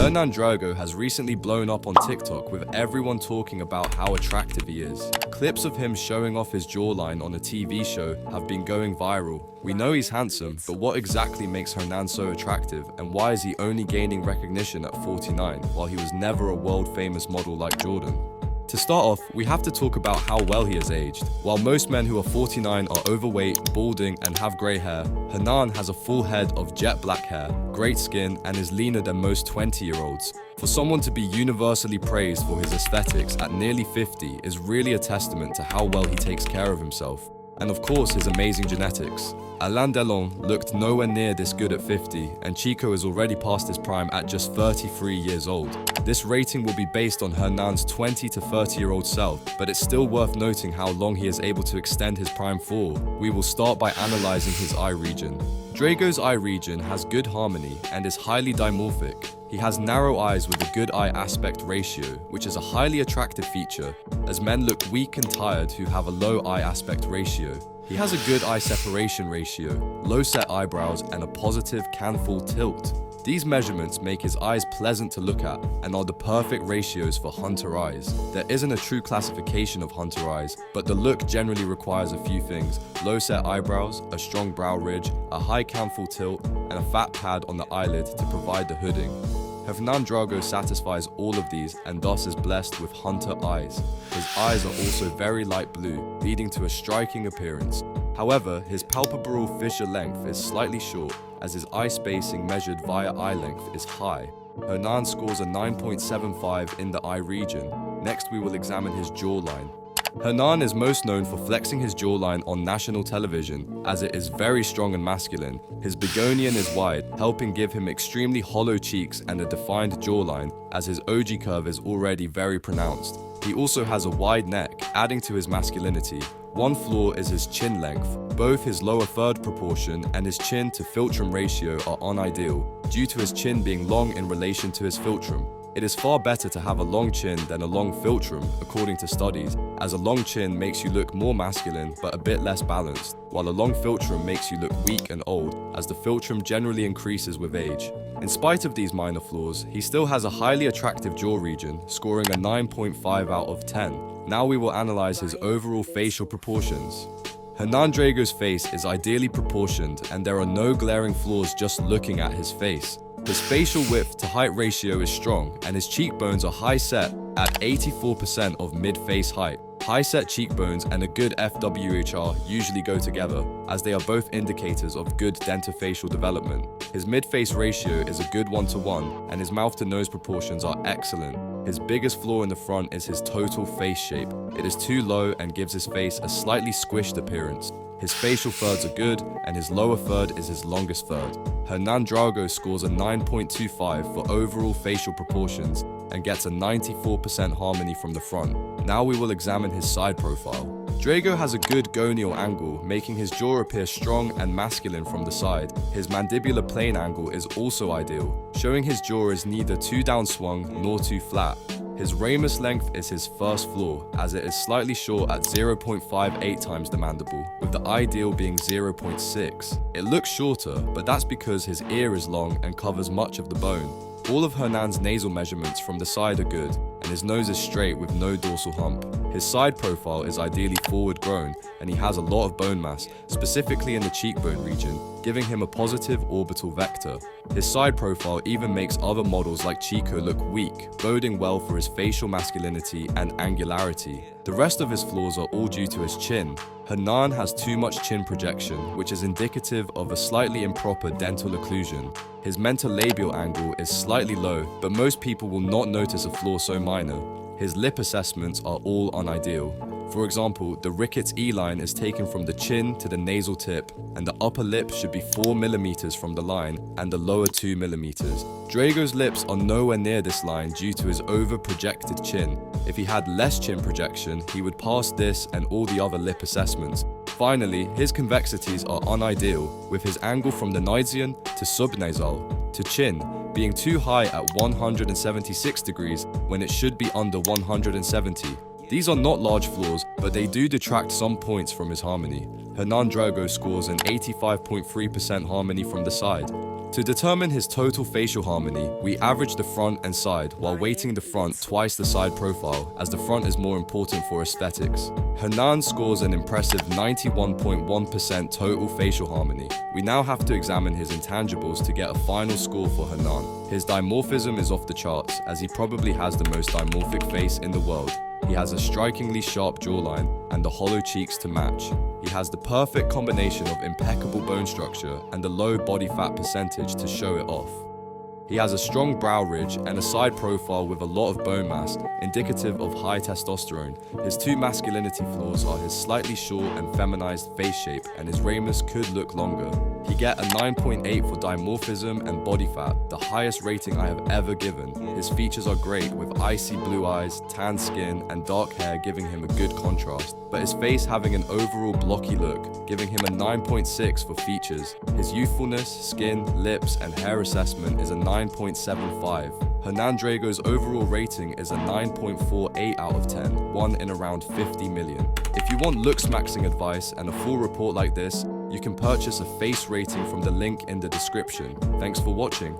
Hernan Drago has recently blown up on TikTok with everyone talking about how attractive he is. Clips of him showing off his jawline on a TV show have been going viral. We know he's handsome, but what exactly makes Hernan so attractive, and why is he only gaining recognition at 49 while he was never a world-famous model like Jordan? To start off, we have to talk about how well he has aged. While most men who are 49 are overweight, balding, and have grey hair, Hernan has a full head of jet black hair, great skin, and is leaner than most 20-year-olds. For someone to be universally praised for his aesthetics at nearly 50 is really a testament to how well he takes care of himself. And of course, his amazing genetics. Alain Delon looked nowhere near this good at 50, and Chico is already past his prime at just 33 years old. This rating will be based on Hernan's 20 to 30-year-old self, but it's still worth noting how long he is able to extend his prime for. We will start by analyzing his eye region. Drago's eye region has good harmony and is highly dimorphic. He has narrow eyes with a good eye aspect ratio, which is a highly attractive feature, as men look weak and tired who have a low eye aspect ratio. He has a good eye separation ratio, low set eyebrows, and a positive can-fall tilt. These measurements make his eyes pleasant to look at and are the perfect ratios for hunter eyes. There isn't a true classification of hunter eyes, but the look generally requires a few things: low set eyebrows, a strong brow ridge, a high can-fall tilt, and a fat pad on the eyelid to provide the hooding. Hernan Drago satisfies all of these and thus is blessed with hunter eyes. His eyes are also very light blue, leading to a striking appearance. However, his palpebral fissure length is slightly short, as his eye spacing measured via eye length is high. Hernan scores a 9.75 in the eye region. Next, we will examine his jawline. Hernan is most known for flexing his jawline on national television, as it is very strong and masculine. His begonian is wide, helping give him extremely hollow cheeks and a defined jawline, as his OG curve is already very pronounced. He also has a wide neck, adding to his masculinity. One flaw is his chin length. Both his lower third proportion and his chin to philtrum ratio are unideal, due to his chin being long in relation to his philtrum. It is far better to have a long chin than a long philtrum, according to studies, as a long chin makes you look more masculine but a bit less balanced, while a long philtrum makes you look weak and old, as the philtrum generally increases with age. In spite of these minor flaws, he still has a highly attractive jaw region, scoring a 9.5 out of 10. Now we will analyze his overall facial proportions. Hernan Drago's face is ideally proportioned, and there are no glaring flaws just looking at his face. His facial width to height ratio is strong, and his cheekbones are high set at 84% of mid-face height. High set cheekbones and a good FWHR usually go together, as they are both indicators of good dentofacial development. His mid-face ratio is a good 1:1, and his mouth to nose proportions are excellent. His biggest flaw in the front is his total face shape. It is too low and gives his face a slightly squished appearance. His facial thirds are good, and his lower third is his longest third. Hernan Drago scores a 9.25 for overall facial proportions and gets a 94% harmony from the front. Now we will examine his side profile. Drago has a good gonial angle, making his jaw appear strong and masculine from the side. His mandibular plane angle is also ideal, showing his jaw is neither too downswung nor too flat. His ramus length is his first flaw, as it is slightly short at 0.58 times the mandible, with the ideal being 0.6. It looks shorter, but that's because his ear is long and covers much of the bone. All of Hernan's nasal measurements from the side are good, and his nose is straight with no dorsal hump. His side profile is ideally forward grown, and he has a lot of bone mass, specifically in the cheekbone region, giving him a positive orbital vector. His side profile even makes other models like Chico look weak, boding well for his facial masculinity and angularity. The rest of his flaws are all due to his chin. Hernan has too much chin projection, which is indicative of a slightly improper dental occlusion. His mentolabial angle is slightly low, but most people will not notice a flaw so minor. His lip assessments are all unideal. For example, the Ricketts E-line is taken from the chin to the nasal tip, and the upper lip should be 4 mm from the line and the lower 2 mm. Drago's lips are nowhere near this line due to his over-projected chin. If he had less chin projection, he would pass this and all the other lip assessments. Finally, his convexities are unideal, with his angle from the Neidian to subnasal to chin being too high at 176 degrees when it should be under 170. These are not large flaws, but they do detract some points from his harmony. Hernan Drago scores an 85.3% harmony from the side. To determine his total facial harmony, we average the front and side while weighting the front twice the side profile, as the front is more important for aesthetics. Hernan scores an impressive 91.1% total facial harmony. We now have to examine his intangibles to get a final score for Hernan. His dimorphism is off the charts, as he probably has the most dimorphic face in the world. He has a strikingly sharp jawline and the hollow cheeks to match. He has the perfect combination of impeccable bone structure and a low body fat percentage to show it off. He has a strong brow ridge and a side profile with a lot of bone mass, indicative of high testosterone. His two masculinity flaws are his slightly short and feminized face shape, and his ramus could look longer. He get a 9.8 for dimorphism and body fat, the highest rating I have ever given. His features are great, with icy blue eyes, tan skin, and dark hair giving him a good contrast, but his face having an overall blocky look, giving him a 9.6 for features. His youthfulness, skin, lips, and hair assessment is a 9.75. Hernan Drago's overall rating is a 9.48 out of 10, one in around 50 million. If you want looks maxing advice and a full report like this, you can purchase a face rating from the link in the description. Thanks for watching.